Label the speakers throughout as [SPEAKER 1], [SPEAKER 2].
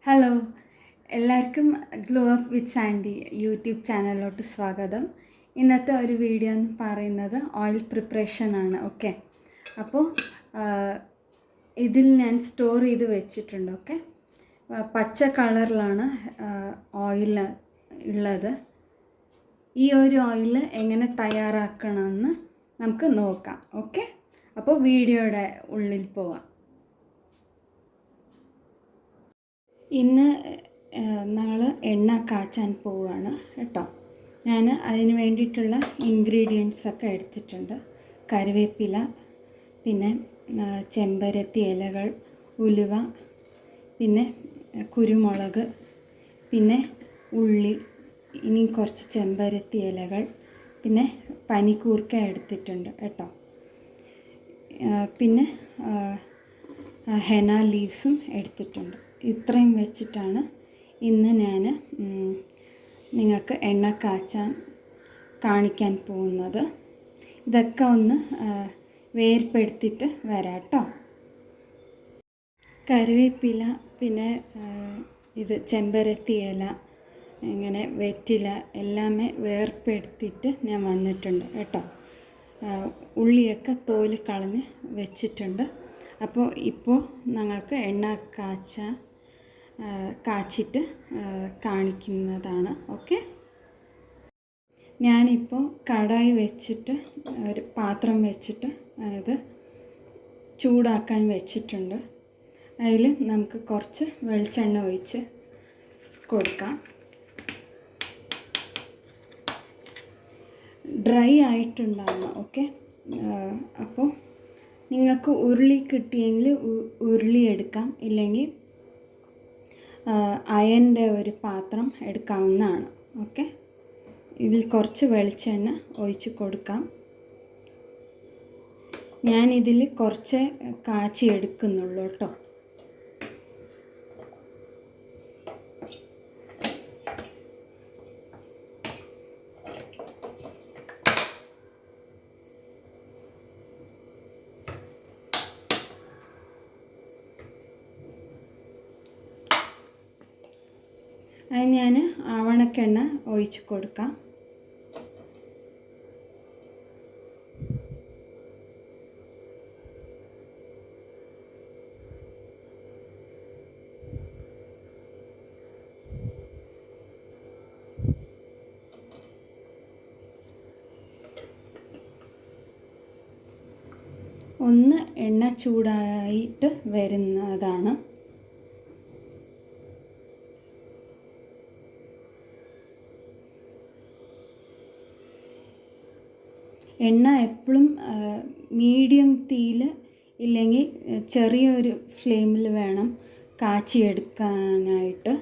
[SPEAKER 1] Hello, എല്ലാവർക്കും glow up with Sandy YouTube ചാനലിലോട്ട് സ്വാഗതം. ഇന്നത്തെ ഒരു വീഡിയോ എന്ന് പറയുന്നത് ഓയിൽ പ്രിപ്പറേഷൻ ആണ്. ഓക്കെ, അപ്പോൾ ഇതിൽ ഞാൻ സ്റ്റോർ ചെയ്ത് വെച്ചിട്ടുണ്ട്. ഓക്കെ, പച്ച കളറിലാണ് ഓയിൽ ഉള്ളത്. ഈ ഒരു ഓയിൽ എങ്ങനെ തയ്യാറാക്കണമെന്ന് നമുക്ക് നോക്കാം. ഓക്കെ, അപ്പോൾ വീഡിയോയുടെ ഉള്ളിൽ പോവാം. ഇന്ന് ഞങ്ങൾ എണ്ണ കാച്ചാൻ പോവുകയാണ് കേട്ടോ. ഞാൻ അതിന് വേണ്ടിയിട്ടുള്ള ഇൻഗ്രീഡിയൻസൊക്കെ എടുത്തിട്ടുണ്ട്. കറിവേപ്പില, പിന്നെ ചെമ്പരത്തി ഇലകൾ, ഉലുവ, പിന്നെ കുരുമുളക്, പിന്നെ ഉള്ളി, ഇനി കുറച്ച് ചെമ്പരത്തി ഇലകൾ, പിന്നെ പനിക്കൂർക്ക എടുത്തിട്ടുണ്ട് കേട്ടോ. പിന്നെ ഹെന ലീവ്സും എടുത്തിട്ടുണ്ട്. ഇത്രയും വെച്ചിട്ടാണ് ഇന്ന് ഞാൻ നിങ്ങൾക്ക് എണ്ണ കാച്ചാൻ കാണിക്കാൻ പോകുന്നത്. ഇതൊക്കെ ഒന്ന് വേർപ്പെടുത്തിയിട്ട് വരാം കേട്ടോ. കറിവേപ്പില, പിന്നെ ഇത് ചെമ്പരത്തി ഇല, ഇങ്ങനെ വെറ്റില എല്ലാമേ വേർപ്പെടുത്തിയിട്ട് ഞാൻ വന്നിട്ടുണ്ട് കേട്ടോ. ഉള്ളിയൊക്കെ തോല് കളഞ്ഞ് വെച്ചിട്ടുണ്ട്. അപ്പോൾ ഇപ്പോൾ ഞങ്ങൾക്ക് എണ്ണ കാച്ചിട്ട് കാണിക്കുന്നതാണ്. ഓക്കെ, ഞാനിപ്പോൾ കടായി വെച്ചിട്ട് ഒരു പാത്രം വെച്ചിട്ട് അത് ചൂടാക്കാൻ വെച്ചിട്ടുണ്ട്. അതിൽ നമുക്ക് കുറച്ച് വെളിച്ചെണ്ണ ഒഴിച്ച് കൊടുക്കാം. ഡ്രൈ ആയിട്ടുണ്ടാവണം. ഓക്കെ, അപ്പോൾ നിങ്ങൾക്ക് ഉരുളി കിട്ടിയെങ്കിൽ ഉരുളി എടുക്കാം, ഇല്ലെങ്കിൽ അയൻ്റെ ഒരു പാത്രം എടുക്കാവുന്നതാണ്. ഓക്കെ, ഇതിൽ കുറച്ച് വെളിച്ചെണ്ണ ഒഴിച്ച് കൊടുക്കാം. ഞാനിതിൽ കുറച്ച് കാച്ചി എടുക്കുന്നുള്ളൂ കേട്ടോ. അത് ഞാൻ ആവണക്കെണ്ണ ഒഴിച്ച് കൊടുക്കാം. ഒന്ന് എണ്ണ ചൂടായിട്ട് വരുന്നതാണ്. എണ്ണ എപ്പോഴും മീഡിയം തീയിൽ, ഇല്ലെങ്കിൽ ചെറിയൊരു ഫ്ലെയിമിൽ വേണം കാച്ചിയെടുക്കാനായിട്ട്.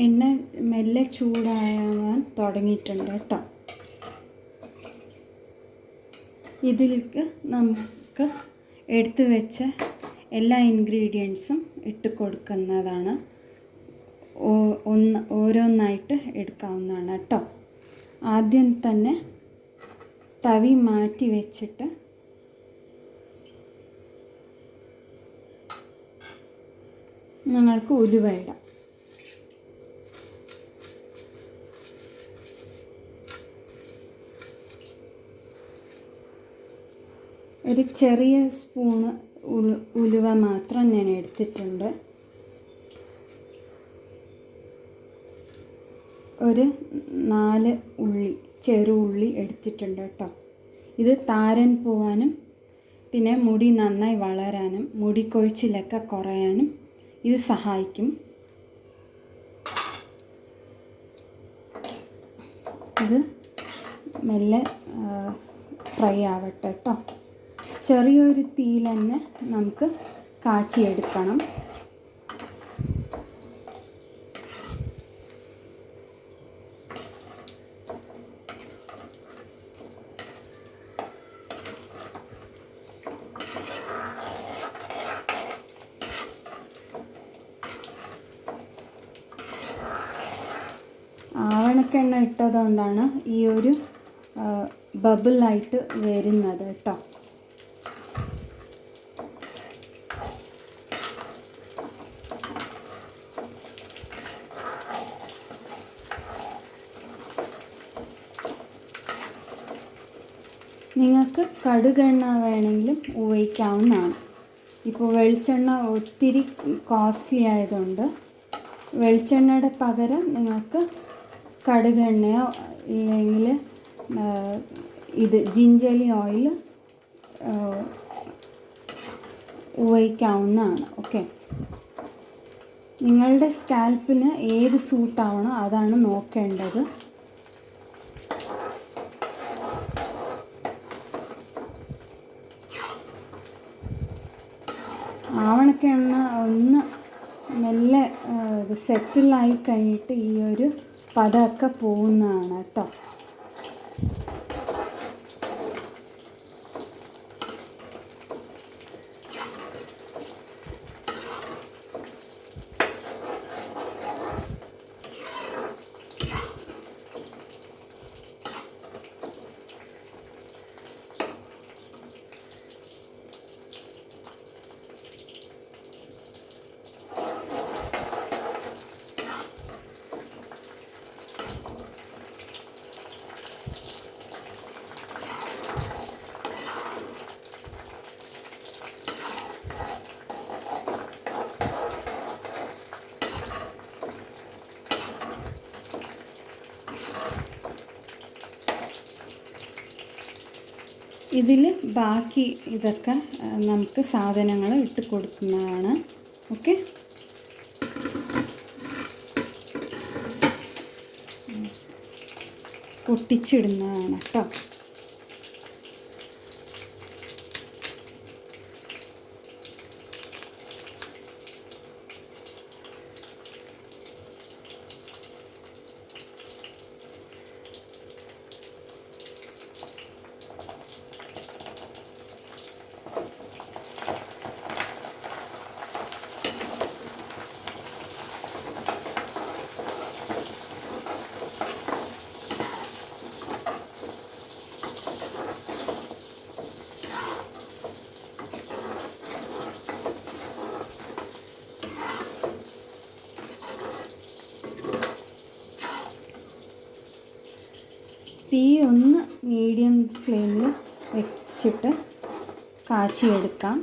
[SPEAKER 1] എണ്ണ മെല്ലെ ചൂടാകാൻ തുടങ്ങിയിട്ടുണ്ട് കേട്ടോ. ഇതിലേക്ക് നമുക്ക് എടുത്തു വെച്ച എല്ലാ ഇൻഗ്രീഡിയൻസും ഇട്ട് കൊടുക്കുന്നതാണ്. ഓരോന്നായിട്ട് എടുക്കാവുന്നതാണ് കേട്ടോ. ആദ്യം തന്നെ തവി മാറ്റി വെച്ചിട്ട് ഞങ്ങൾക്ക് ഉലുവ ഇടാം. ഒരു ചെറിയ സ്പൂണ് ഉലുവ മാത്രം ഞാൻ എടുത്തിട്ടുണ്ട്. ഒരു 4 ഉള്ളി, ചെറു ഉള്ളി എടുത്തിട്ടുണ്ട് കേട്ടോ. ഇത് താരൻ പോവാനും പിന്നെ മുടി നന്നായി വളരാനും മുടി കൊഴിച്ചിലൊക്കെ കുറയാനും ഇത് സഹായിക്കും. ഇത് മെല്ലെ ഫ്രൈ ആവട്ടെ കേട്ടോ. ചെറിയൊരു തീയിൽ തന്നെ നമുക്ക് കാച്ചിയെടുക്കണം. ആവണക്കെണ്ണ ഇട്ടതുകൊണ്ടാണ് ഈ ഒരു ബബിളായിട്ട് വരുന്നത് കേട്ടോ. നിങ്ങൾക്ക് കടുകെണ്ണ വേണമെങ്കിലും ഉപയോഗിക്കാവുന്നതാണ്. ഇപ്പോൾ വെളിച്ചെണ്ണ ഒത്തിരി കോസ്റ്റ്ലി ആയതുകൊണ്ട് വെളിച്ചെണ്ണയുടെ പകരം നിങ്ങൾക്ക് കടുകെണ്ണയോ ഇല്ലെങ്കിൽ ഇത് ജിഞ്ചലി ഓയിൽ ഉപയോഗിക്കാവുന്നതാണ്. ഓക്കെ, നിങ്ങളുടെ സ്കാൽപ്പിന് ഏത് സൂട്ടാവണോ അതാണ് നോക്കേണ്ടത്. ആവണക്കെണ്ണ ഒന്ന് മെല്ലെ ഇത് സെറ്റിലായി കഴിഞ്ഞിട്ട് ഈ ഒരു പദമൊക്കെ പോകുന്നതാണ് കേട്ടോ. ഇതിൽ ബാക്കി ഇതൊക്കെ നമുക്ക് സാധനങ്ങൾ ഇട്ട് കൊടുക്കുന്നതാണ്. ഓക്കെ, പൊട്ടിച്ചിടുന്നതാണ് കേട്ടോ. തീ ഒന്ന് മീഡിയം ഫ്ലെയിമിൽ വെച്ചിട്ട് കാച്ചിയെടുക്കാം.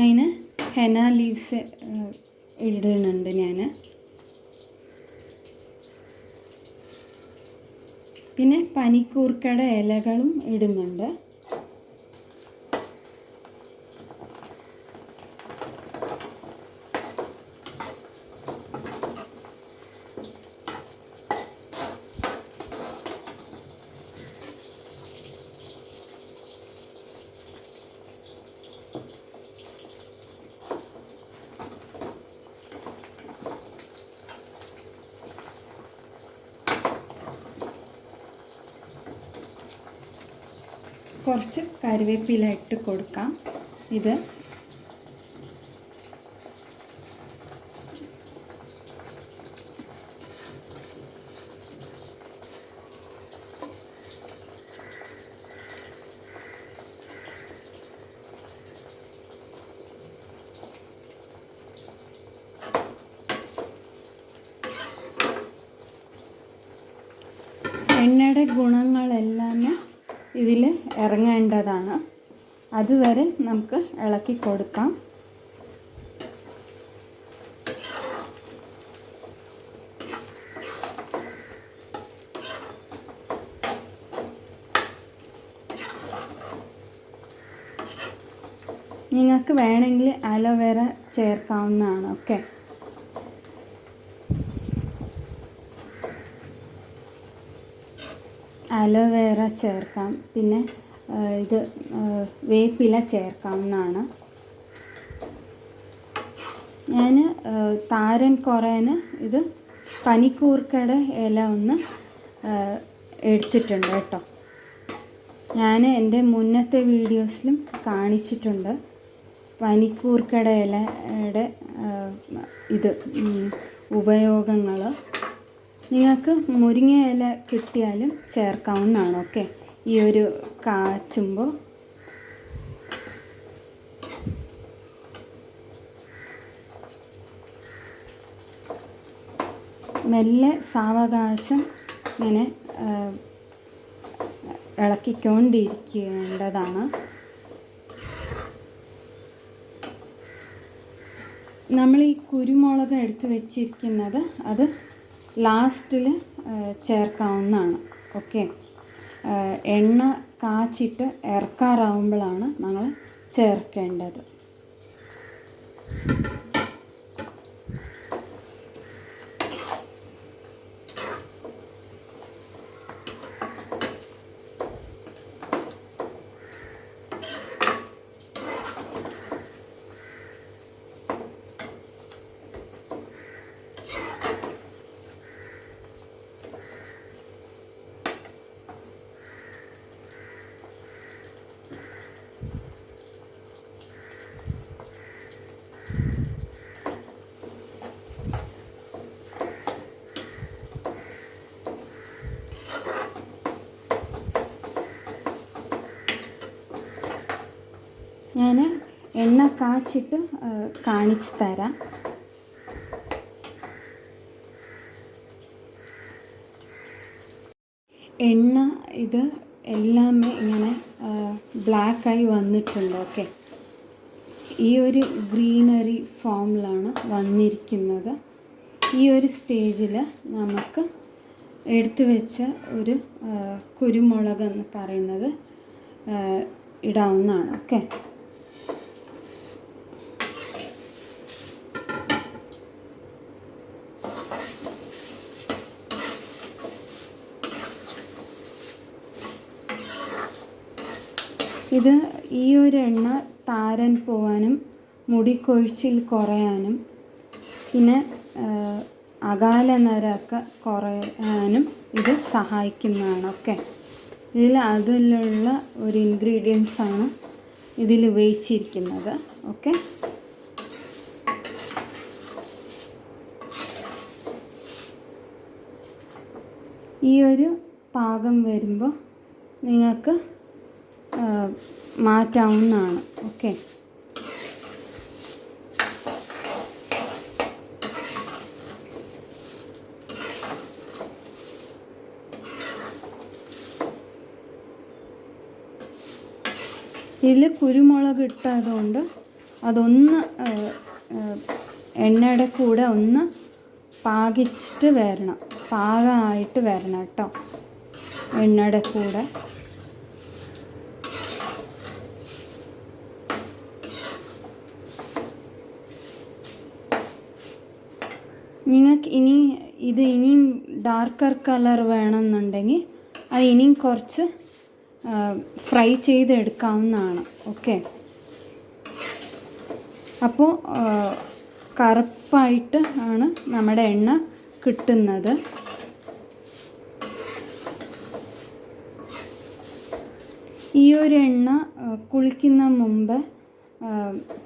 [SPEAKER 1] അതിന് ഹെന ലീവ്സ് ഇടുന്നുണ്ട് ഞാൻ. പിന്നെ പനിക്കൂർക്കയുടെ ഇലകളും ഇടുന്നുണ്ട്. കുറച്ച് കറിവേപ്പില ഇട്ട് കൊടുക്കാം. ഇത് എണ്ണയുടെ ഗുണങ്ങളെല്ലാം ഇതിൽ ഇറങ്ങേണ്ടതാണ്. അതുവരെ നമുക്ക് ഇളക്കി കൊടുക്കാം. നിങ്ങൾക്ക് വേണമെങ്കിൽ അലോവേറ ചേർക്കാവുന്നതാണ്. ഓക്കെ, അലോവേറ ചേർക്കാം. പിന്നെ ഇത് വേപ്പില ചേർക്കാവുന്നതാണ്. ഞാൻ താരൻ കുറയാൻ ഇത് പനിക്കൂർക്കയുടെ ഇല ഒന്ന് എടുത്തിട്ടുണ്ട് കേട്ടോ. ഞാൻ എൻ്റെ മുന്നത്തെ വീഡിയോസിലും കാണിച്ചിട്ടുണ്ട് പനിക്കൂർക്കയുടെ ഇലയുടെ ഇത് ഉപയോഗങ്ങൾ. നിങ്ങൾക്ക് മുരിങ്ങ ഇല കിട്ടിയാലും ചേർക്കാവുന്നതാണ്. ഓക്കെ, ഈ ഒരു കാച്ചുമ്പോൾ മെല്ലെ സാവകാശം ഇങ്ങനെ ഇളക്കിക്കൊണ്ടിരിക്കേണ്ടതാണ്. നമ്മൾ ഈ കുരുമുളക് എടുത്ത് വെച്ചിരിക്കുന്നത് അത് ലാസ്റ്റിൽ ചേർക്കാവുന്നതാണ്. ഓക്കെ, എണ്ണ കാച്ചിട്ട് ഇറക്കാറാവുമ്പോഴാണ് നമ്മൾ ചേർക്കേണ്ടത്. ഞാൻ എണ്ണ കാച്ചിട്ട് കാണിച്ചു തരാം. എണ്ണ ഇത് എല്ലാമേ ഇങ്ങനെ ബ്ലാക്കായി വന്നിട്ടുണ്ട്. ഓക്കെ, ഈ ഒരു ഗ്രീനറി ഫോമിലാണ് വന്നിരിക്കുന്നത്. ഈ ഒരു സ്റ്റേജിൽ നമുക്ക് എടുത്തു വെച്ച ഒരു കുരുമുളക് എന്ന് പറയുന്നത് ഇടാവുന്നതാണ്. ഓക്കെ, ഇത് ഈ ഒരു എണ്ണ താരൻ പോവാനും മുടി കൊഴിച്ചിൽ കുറയാനും പിന്നെ അകാല നരയൊക്കെ കുറയാനും ഇത് സഹായിക്കുന്നതാണ്. ഓക്കെ, ഇതിൽ അതിലുള്ള ഒരു ഇൻഗ്രീഡിയൻസാണ് ഇതിൽ ഉപയോഗിച്ചിരിക്കുന്നത്. ഓക്കെ, ഈ ഒരു പാകം വരുമ്പോൾ നിങ്ങൾക്ക് മാറ്റാവുന്നതാണ്. ഓക്കെ, ഇതിൽ കുരുമുളക് ഇട്ടതുകൊണ്ട് അതൊന്ന് എണ്ണയുടെ കൂടെ ഒന്ന് പാകിച്ചിട്ട് വരണം, പാകമായിട്ട് വരണം കേട്ടോ എണ്ണയുടെ കൂടെ. നിങ്ങൾക്ക് ഇനിയും ഡാർക്കർ കളർ വേണമെന്നുണ്ടെങ്കിൽ അത് ഇനിയും കുറച്ച് ഫ്രൈ ചെയ്തെടുക്കാവുന്നതാണ്. ഓക്കെ, അപ്പോൾ കറുപ്പായിട്ട് ആണ് നമ്മുടെ എണ്ണ കിട്ടുന്നത്. ഈ ഒരു എണ്ണ കുളിക്കുന്ന മുമ്പ്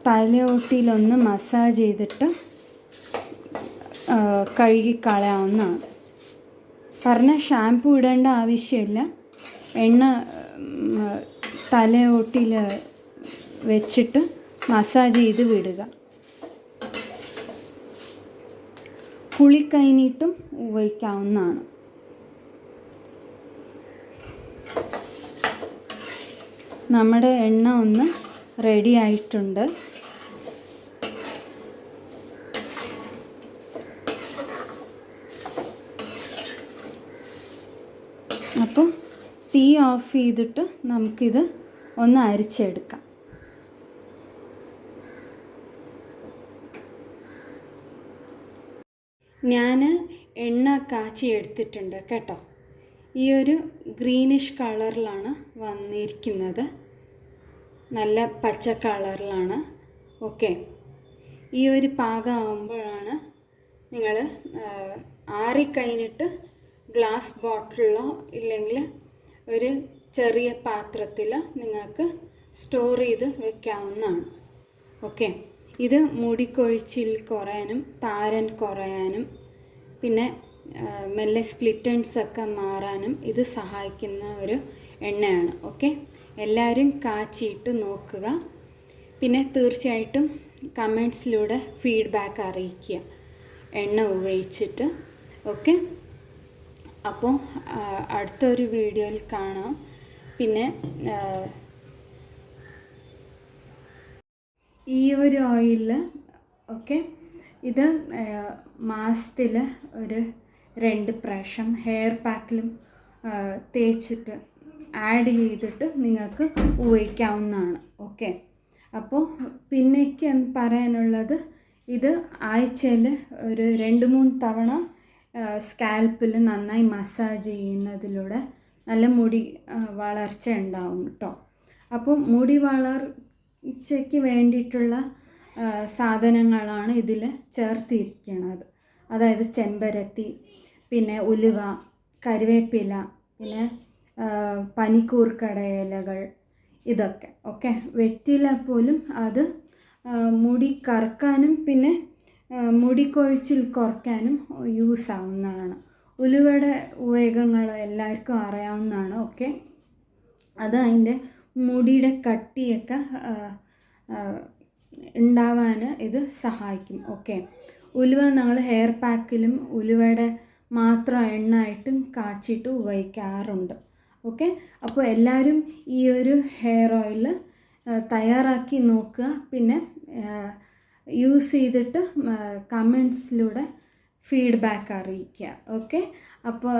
[SPEAKER 1] തലയോട്ടിയിലൊന്ന് മസാജ് ചെയ്തിട്ട് കഴുകിക്കളയാവുന്നതാണ്. പറഞ്ഞ ഷാമ്പു ഇടേണ്ട ആവശ്യമില്ല. എണ്ണ തലയോട്ടിയിൽ വെച്ചിട്ട് മസാജ് ചെയ്ത് വിടുക. കുളി കഴിഞ്ഞിട്ടും ഉപയോഗിക്കാവുന്നതാണ്. നമ്മുടെ എണ്ണ ഒന്ന് റെഡി ആയിട്ടുണ്ട്. അപ്പം തീ ഓഫ് ചെയ്തിട്ട് നമുക്കിത് ഒന്ന് അരിച്ചെടുക്കാം. ഞാൻ എണ്ണ കാച്ചി എടുത്തിട്ടുണ്ട് കേട്ടോ. ഈ ഒരു ഗ്രീനിഷ് കളറിലാണ് വന്നിരിക്കുന്നത്, നല്ല പച്ച കളറിലാണ്. ഓക്കെ, ഈ ഒരു പാകമാകുമ്പോഴാണ് നിങ്ങൾ ആറിക്കഴിഞ്ഞിട്ട് ഗ്ലാസ് ബോട്ടിലോ ഇല്ലെങ്കിൽ ഒരു ചെറിയ പാത്രത്തിൽ നിങ്ങൾക്ക് സ്റ്റോർ ചെയ്ത് വെക്കാവുന്നതാണ്. ഓക്കെ, ഇത് മുടി കൊഴിച്ചിൽ കുറയാനും താരൻ കുറയാനും പിന്നെ മെല്ലെ സ്പ്ലിറ്റൻസ് ഒക്കെ മാറാനും ഇത് സഹായിക്കുന്ന ഒരു എണ്ണയാണ്. ഓക്കെ, എല്ലാവരും കാച്ചിയിട്ട് നോക്കുക. പിന്നെ തീർച്ചയായിട്ടും കമൻസിലൂടെ ഫീഡ്ബാക്ക് അറിയിക്കുക എണ്ണ ഉപയോഗിച്ചിട്ട്. ഓക്കെ, അപ്പോൾ അടുത്തൊരു വീഡിയോയിൽ കാണാം. പിന്നെ ഈ ഒരു ഓയിൽ ഓക്കെ, ഇത് മാസത്തിൽ ഒരു 2 പ്രാവശ്യം ഹെയർ പാക്കിലും തേച്ചിട്ട് ആഡ് ചെയ്തിട്ട് നിങ്ങൾക്ക് ഉപയോഗിക്കാവുന്നതാണ്. ഓക്കെ, അപ്പോൾ പിന്നേക്ക് പറയാനുള്ളത്, ഇത് ആഴ്ചയിൽ ഒരു 2-3 തവണ സ്കാൽപ്പിൽ നന്നായി മസാജ് ചെയ്യുന്നതിലൂടെ നല്ല മുടി വളർച്ച ഉണ്ടാവും കേട്ടോ. അപ്പോൾ മുടി വളർച്ചയ്ക്ക് വേണ്ടിയിട്ടുള്ള സാധനങ്ങളാണ് ഇതിൽ ചേർത്തിരിക്കുന്നത്. അതായത് ചെമ്പരത്തി, പിന്നെ ഉലുവ, കറിവേപ്പില, പിന്നെ പനിക്കൂർക്കട ഇലകൾ, ഇതൊക്കെ. ഓക്കെ, വെറ്റില പോലും അത് മുടി കറുക്കാനും പിന്നെ മുടി കൊഴിച്ചിൽ കുറയ്ക്കാനും യൂസ് ആവുന്നതാണ്. ഉലുവയുടെ ഉപയോഗങ്ങൾ എല്ലാവർക്കും അറിയാവുന്നതാണ്. ഓക്കെ, അത് അതിൻ്റെ മുടിയുടെ കട്ടിയൊക്കെ ഉണ്ടാവാൻ ഇത് സഹായിക്കും. ഓക്കെ, ഉലുവ നമ്മൾ ഹെയർ പാക്കിലും ഉലുവയുടെ മാത്രം എണ്ണയായിട്ടും കാച്ചിട്ട് ഉപയോഗിക്കാറുണ്ട്. ഓക്കെ, അപ്പോൾ എല്ലാവരും ഈ ഒരു ഹെയർ ഓയിൽ തയ്യാറാക്കി നോക്കുക. പിന്നെ യൂസ് ചെയ്തിട്ട് കമൻസിലൂടെ ഫീഡ്ബാക്ക് അറിയിക്കുക. ഓക്കെ, അപ്പോൾ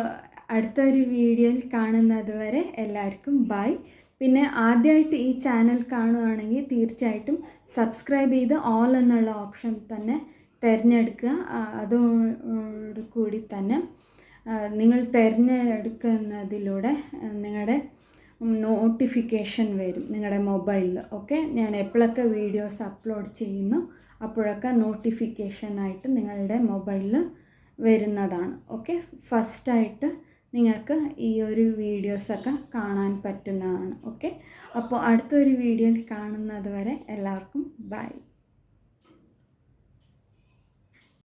[SPEAKER 1] അടുത്തൊരു വീഡിയോയിൽ കാണുന്നത് വരെ എല്ലാവർക്കും ബൈ. പിന്നെ ആദ്യമായിട്ട് ഈ ചാനൽ കാണുകയാണെങ്കിൽ തീർച്ചയായിട്ടും സബ്സ്ക്രൈബ് ചെയ്ത് ഓൾ എന്നുള്ള ഓപ്ഷൻ തന്നെ തിരഞ്ഞെടുക്കുക. അതോടുകൂടി തന്നെ നിങ്ങൾ തിരഞ്ഞെടുക്കുന്നതിലൂടെ നിങ്ങളുടെ നോട്ടിഫിക്കേഷൻ വരും നിങ്ങളുടെ മൊബൈലിൽ. ഓക്കെ, ഞാൻ എപ്പോഴൊക്കെ വീഡിയോസ് അപ്ലോഡ് ചെയ്യുന്നു അപ്പോഴൊക്കെ നോട്ടിഫിക്കേഷനായിട്ട് നിങ്ങളുടെ മൊബൈലിൽ വരുന്നതാണ്. ഓക്കെ, ഫസ്റ്റായിട്ട് നിങ്ങൾക്ക് ഈ ഒരു വീഡിയോസൊക്കെ കാണാൻ പറ്റുന്നതാണ്. ഓക്കെ, അപ്പോൾ അടുത്തൊരു വീഡിയോയിൽ കാണുന്നത് വരെ എല്ലാവർക്കും ബൈ.